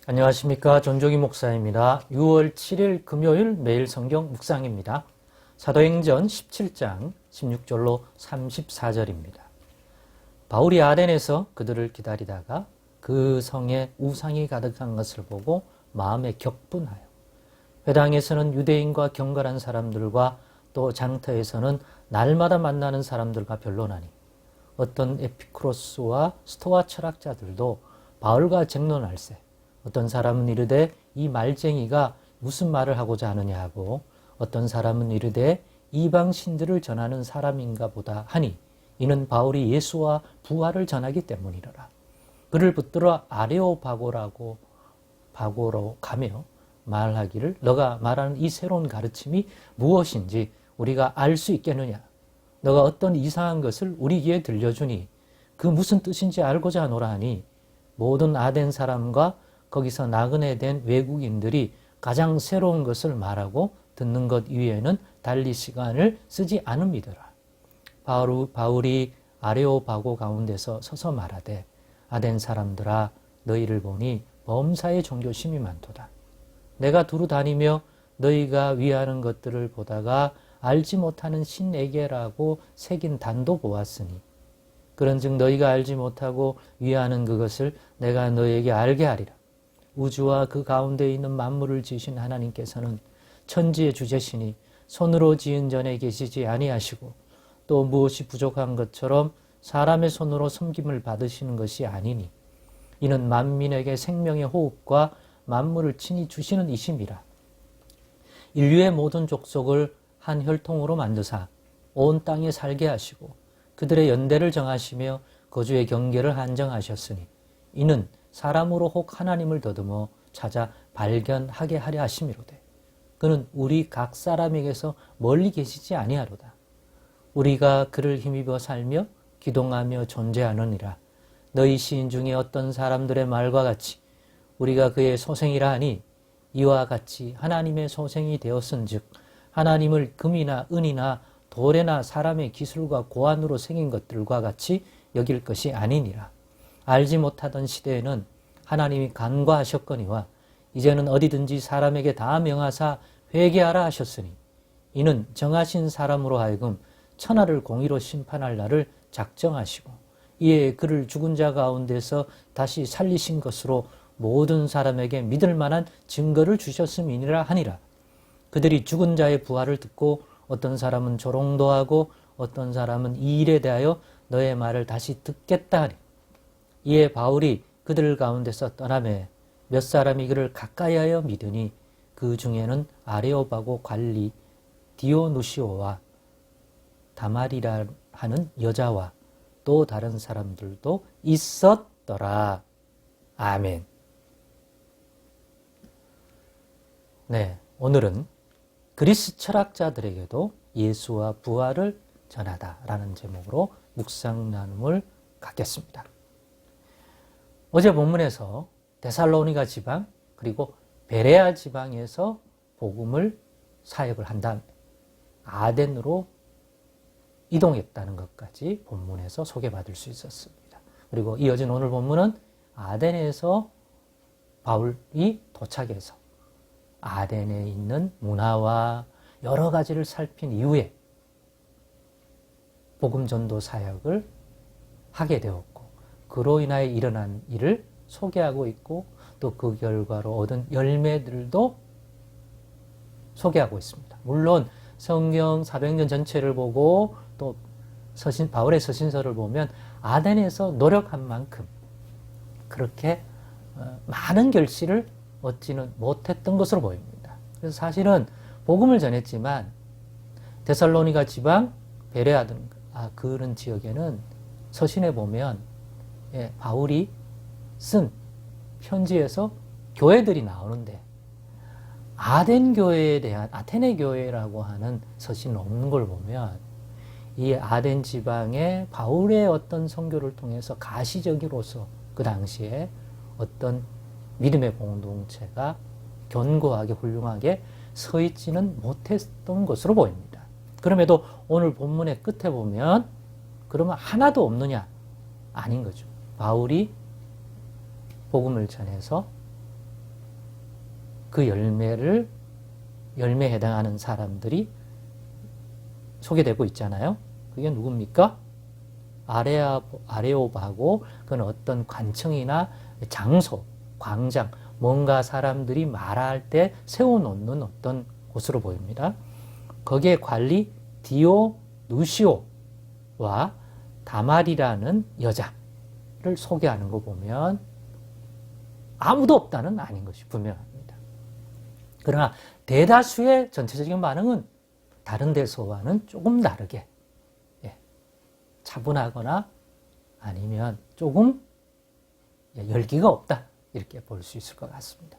안녕하십니까. 전종희 목사입니다. 6월 7일 금요일 매일 성경 묵상입니다. 사도행전 17장 16절로 34절입니다. 바울이 아덴에서 그들을 기다리다가 그 성에 우상이 가득한 것을 보고 마음에 격분하여 회당에서는 유대인과 경건한 사람들과 또 장터에서는 날마다 만나는 사람들과 변론하니 어떤 에피쿠로스와 스토아 철학자들도 바울과 쟁론할세 어떤 사람은 이르되 이 말쟁이가 무슨 말을 하고자 하느냐 하고 어떤 사람은 이르되 이방 신들을 전하는 사람인가 보다 하니 이는 바울이 예수와 부활을 전하기 때문이로라. 그를 붙들어 아레오바고로 가며 말하기를 너가 말하는 이 새로운 가르침이 무엇인지 우리가 알 수 있겠느냐. 너가 어떤 이상한 것을 우리 귀에 들려주니 그 무슨 뜻인지 알고자 하노라 하니 모든 아덴 사람과 거기서 나그네 된 외국인들이 가장 새로운 것을 말하고 듣는 것 이외에는 달리 시간을 쓰지 않음이더라. 바울이 아레오바고 가운데서 서서 말하되 아덴 사람들아 너희를 보니 범사의 종교심이 많도다. 내가 두루 다니며 너희가 위하는 것들을 보다가 알지 못하는 신에게라고 새긴 단도 보았으니 그런즉 너희가 알지 못하고 위하는 그것을 내가 너희에게 알게 하리라. 우주와 그 가운데 있는 만물을 지으신 하나님께서는 천지의 주제시니 손으로 지은 전에 계시지 아니하시고 또 무엇이 부족한 것처럼 사람의 손으로 섬김을 받으시는 것이 아니니 이는 만민에게 생명의 호흡과 만물을 친히 주시는 이심이라. 인류의 모든 족속을 한 혈통으로 만드사 온 땅에 살게 하시고 그들의 연대를 정하시며 거주의 경계를 한정하셨으니 이는 사람으로 혹 하나님을 더듬어 찾아 발견하게 하려 하심이로되 그는 우리 각 사람에게서 멀리 계시지 아니하로다. 우리가 그를 힘입어 살며 기동하며 존재하느니라. 너희 시인 중에 어떤 사람들의 말과 같이 우리가 그의 소생이라 하니 이와 같이 하나님의 소생이 되었은즉 하나님을 금이나 은이나 돌에나 사람의 기술과 고안으로 생긴 것들과 같이 여길 것이 아니니라. 알지 못하던 시대에는 하나님이 간과하셨거니와 이제는 어디든지 사람에게 다 명하사 회개하라 하셨으니 이는 정하신 사람으로 하여금 천하를 공의로 심판할 날을 작정하시고 이에 그를 죽은 자 가운데서 다시 살리신 것으로 모든 사람에게 믿을 만한 증거를 주셨음이니라 하니라. 그들이 죽은 자의 부활을 듣고 어떤 사람은 조롱도 어떤 사람은 이 일에 대하여 너의 말을 다시 듣겠다 하니 이에 바울이 그들 가운데서 떠나매 몇 사람이 그를 가까이하여 믿으니 그 중에는 아레오바고 관리 디오누시오와 다말이라 하는 여자와 또 다른 사람들도 있었더라. 아멘. 네, 오늘은 그리스 철학자들에게도 예수와 부활을 전하다라는 제목으로 묵상 나눔을 갖겠습니다. 어제 본문에서 데살로니가 지방 그리고 베레아 지방에서 복음을 사역을 한 다음에 아덴으로 이동했다는 것까지 본문에서 소개받을 수 있었습니다. 그리고 이어진 오늘 본문은 아덴에서 바울이 도착해서 아덴에 있는 문화와 여러 가지를 살핀 이후에 복음 전도 사역을 하게 되었고 그로 인하여 일어난 일을 소개하고 있고 또 그 결과로 얻은 열매들도 소개하고 있습니다. 물론 성경 400년 전체를 보고 또 바울의 서신서를 보면 아덴에서 노력한 만큼 그렇게 많은 결실을 얻지는 못했던 것으로 보입니다. 그래서 사실은 복음을 전했지만 데살로니가 지방, 베레아 등 그런 지역에는 서신에 보면 바울이 쓴 편지에서 교회들이 나오는데 아덴 교회에 대한 아테네 교회라고 하는 서신은 없는 걸 보면 이 아덴 지방의 바울의 어떤 선교를 통해서 가시적으로서 그 당시에 어떤 믿음의 공동체가 견고하게 훌륭하게 서 있지는 못했던 것으로 보입니다. 그럼에도 오늘 본문의 끝에 보면 그러면 하나도 없느냐? 아닌 거죠. 바울이 복음을 전해서 그 열매에 해당하는 사람들이 소개되고 있잖아요. 그게 누굽니까? 아레오바고, 그건 어떤 관청이나 장소, 광장, 뭔가 사람들이 말할 때 세워놓는 어떤 곳으로 보입니다. 거기에 관리 디오누시오와 다말이라는 여자를 소개하는 거 보면 아무도 없다는 아닌 것이 분명합니다. 그러나 대다수의 전체적인 반응은 다른 데서와는 조금 다르게 차분하거나 아니면 조금 열기가 없다, 이렇게 볼 수 있을 것 같습니다.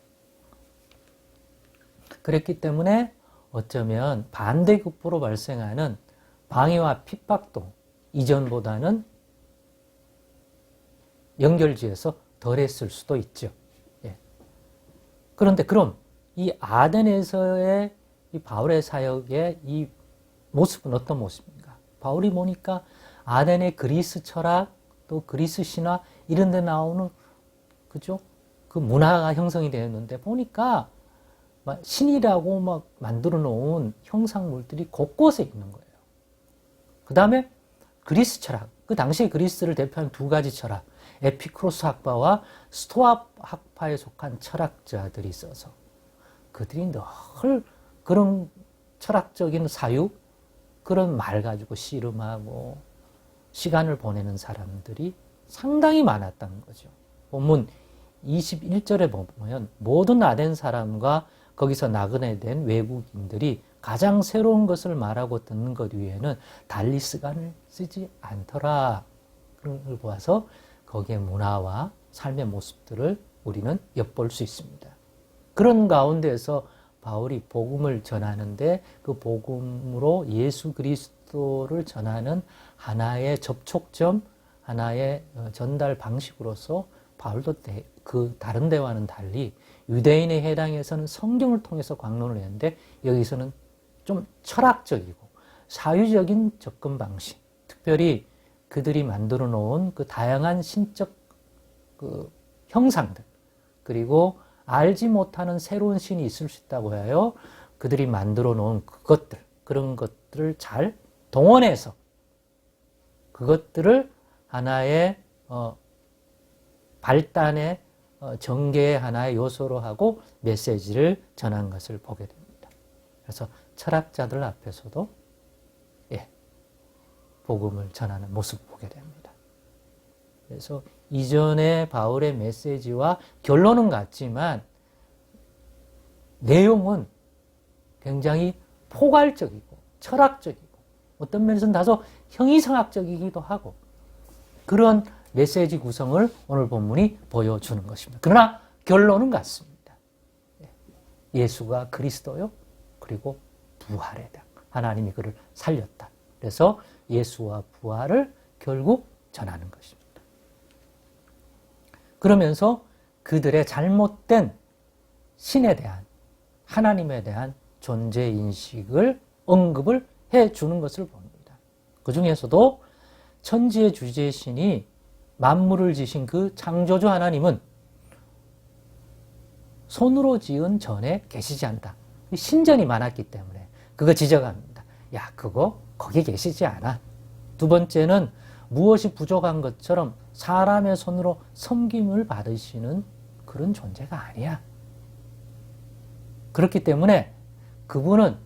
그랬기 때문에 어쩌면 반대급부로 발생하는 방해와 핍박도 이전보다는 연결지에서 덜했을 수도 있죠. 그런데 그럼 이 아덴에서의 이 바울의 사역의 이 모습은 어떤 모습입니까? 바울이 보니까 아덴의 그리스 철학, 또 그리스 신화 이런 데 나오는 그죠? 그 문화가 형성이 되었는데 보니까 막 신이라고 막 만들어 놓은 형상물들이 곳곳에 있는 거예요. 그 다음에 그리스 철학, 그 당시 그리스를 대표하는 두 가지 철학, 에피쿠로스 학파와 스토아 학파에 속한 철학자들이 있어서 그들이 늘 그런 철학적인 사유, 그런 말 가지고 씨름하고 시간을 보내는 사람들이 상당히 많았다는 거죠. 본문 21절에 보면 모든 아덴 사람과 거기서 나그네 된 외국인들이 가장 새로운 것을 말하고 듣는 것 위에는 달리 시간을 쓰지 않더라. 그런 걸 보아서 거기에 문화와 삶의 모습들을 우리는 엿볼 수 있습니다. 그런 가운데서 바울이 복음을 전하는데 그 복음으로 예수 그리스도를 전하는 하나의 접촉점, 하나의 전달 방식으로서 바울도 그 다른 데와는 달리 유대인의 해당에서는 성경을 통해서 강론을 했는데 여기서는 좀 철학적이고 사유적인 접근 방식, 특별히 그들이 만들어 놓은 그 다양한 신적 그 형상들, 그리고 알지 못하는 새로운 신이 있을 수 있다고 하여 그들이 만들어 놓은 그것들, 그런 것들을 잘 동원해서 그것들을 하나의 발단의 전개의 하나의 요소로 하고 메시지를 전한 것을 보게 됩니다. 그래서 철학자들 앞에서도 복음을 전하는 모습을 보게 됩니다. 그래서 이전의 바울의 메시지와 결론은 같지만 내용은 굉장히 포괄적이고 철학적이고 어떤 면에서는 다소 형이상학적이기도 하고 그런 메시지 구성을 오늘 본문이 보여주는 것입니다. 그러나 결론은 같습니다. 예수가 그리스도요, 그리고 부활에 대한 하나님이 그를 살렸다. 그래서 예수와 부활을 결국 전하는 것입니다. 그러면서 그들의 잘못된 신에 대한, 하나님에 대한 존재 인식을 언급을 해주는 것을 봅니다. 그 중에서도 천지의 주제신이 만물을 지신 그 창조주 하나님은 손으로 지은 전에 계시지 않다. 신전이 많았기 때문에 그거 지적합니다. 야, 그거 거기 계시지 않아. 두 번째는 무엇이 부족한 것처럼 사람의 손으로 섬김을 받으시는 그런 존재가 아니야. 그렇기 때문에 그분은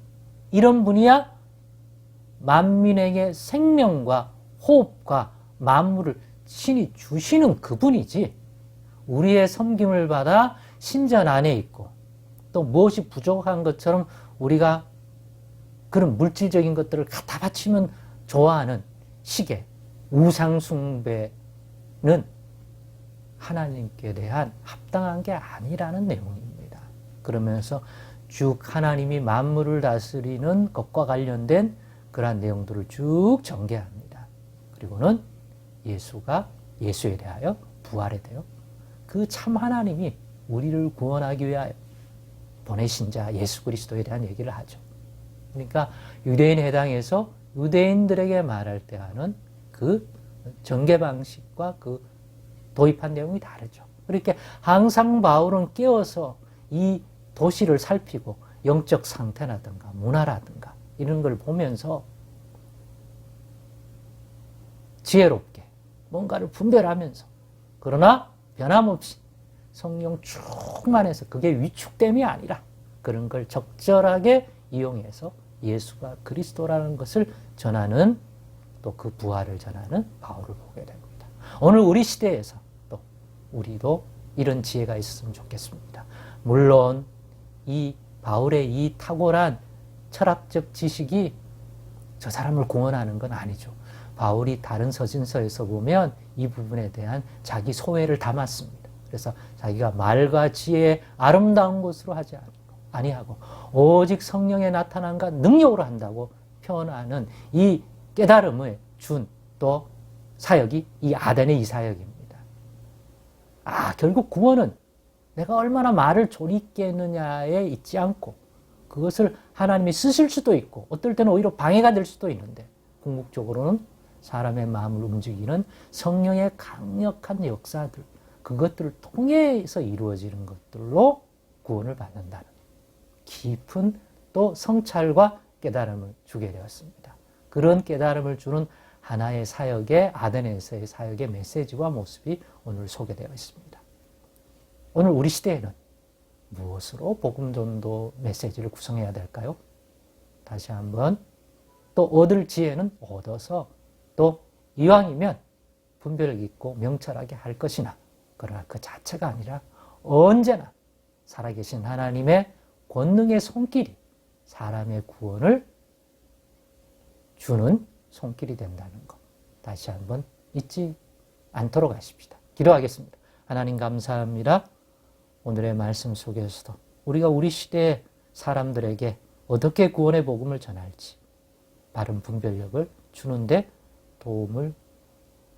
이런 분이야 만민에게 생명과 호흡과 만물을 신이 주시는 그분이지 우리의 섬김을 받아 신전 안에 있고 또 무엇이 부족한 것처럼 우리가 그런 물질적인 것들을 갖다 바치면 좋아하는 식의 우상숭배는 하나님께 대한 합당한 게 아니라는 내용입니다. 그러면서 쭉 하나님이 만물을 다스리는 것과 관련된 그러한 내용들을 쭉 전개합니다. 그리고는 예수가 예수에 대하여 부활에 대하여 그 참 하나님이 우리를 구원하기 위하여 보내신 자 예수 그리스도에 대한 얘기를 하죠. 그러니까 유대인에 해당해서 유대인들에게 말할 때 하는 그 전개 방식과 그 도입한 내용이 다르죠. 그렇게 항상 바울은 깨워서 이 도시를 살피고 영적 상태라든가 문화라든가 이런 걸 보면서 지혜롭게 뭔가를 분별하면서 그러나 변함없이 성령 충만해서 그게 위축됨이 아니라 그런 걸 적절하게 이용해서 예수가 그리스도라는 것을 전하는 또 그 부활을 전하는 바울을 보게 됩니다. 오늘 우리 시대에서 또 우리도 이런 지혜가 있었으면 좋겠습니다. 물론 이 바울의 이 탁월한 철학적 지식이 저 사람을 구원하는 건 아니죠. 바울이 다른 서신서에서 보면 이 부분에 대한 자기 소회를 담았습니다. 그래서 자기가 말과 지혜의 아름다운 것으로 하지 아니하고 오직 성령의 나타남과 능력으로 한다고 표현하는 이 깨달음을 준 또 사역이 이 아덴의 이 사역입니다. 결국 구원은 내가 얼마나 말을 조리있게 했느냐에 있지 않고 그것을 하나님이 쓰실 수도 있고 어떨 때는 오히려 방해가 될 수도 있는데 궁극적으로는 사람의 마음을 움직이는 성령의 강력한 역사들 그것들을 통해서 이루어지는 것들로 구원을 받는다는 깊은 또 성찰과 깨달음을 주게 되었습니다. 그런 깨달음을 주는 하나의 사역의 아덴에서의 사역의 메시지와 모습이 오늘 소개되어 있습니다. 오늘 우리 시대에는 무엇으로 복음 전도 메시지를 구성해야 될까요? 다시 한번 또 얻을 지혜는 얻어서 또 이왕이면 분별 있고 명철하게 할 것이나 그러나 그 자체가 아니라 언제나 살아계신 하나님의 권능의 손길이 사람의 구원을 주는 손길이 된다는 것 다시 한번 잊지 않도록 하십시다. 기도하겠습니다. 하나님 감사합니다. 오늘의 말씀 속에서도 우리가 우리 시대의 사람들에게 어떻게 구원의 복음을 전할지 바른 분별력을 주는데 도움을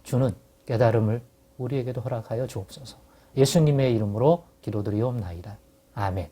주는 깨달음을 우리에게도 허락하여 주옵소서. 예수님의 이름으로 기도드리옵나이다. 아멘.